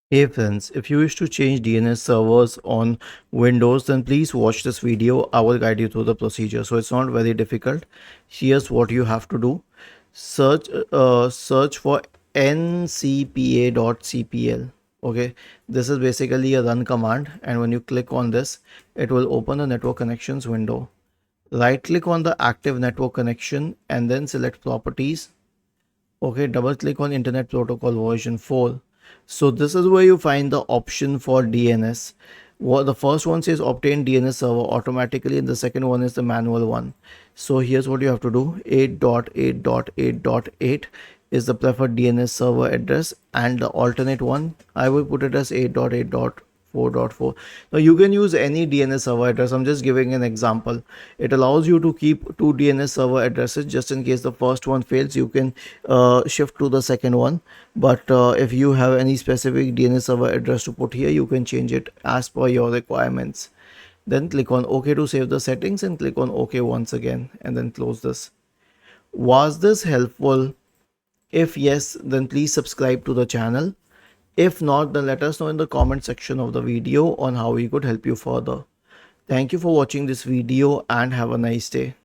Hey friends, if you wish to change DNS servers on Windows, then please watch this video. I will guide you through the procedure. So it's not very difficult. Here's what you have to do. Search for ncpa.cpl. Okay, this is basically a run command, and when you click on this, it will open the network connections window. Right click on the active network connection and then select properties. Okay, double click on Internet Protocol version 4. So this is where you find the option for DNS. What the first one says obtain DNS server automatically, and the second one is the manual one. So here's what you have to do. 8.8.8.8 is the preferred DNS server address, and the alternate one I will put it as 8.8.4.4. Now you can use any DNS server address. I'm just giving an example. It allows you to keep two DNS server addresses just in case the first one fails. You can shift to the second one, but if you have any specific DNS server address to put here, you can change it as per your requirements. Then click on OK to save the settings and click on OK once again and then close this. Was this helpful? If yes, then please subscribe to the channel. If not, then let us know in the comment section of the video on how we could help you further. Thank you for watching this video and have a nice day.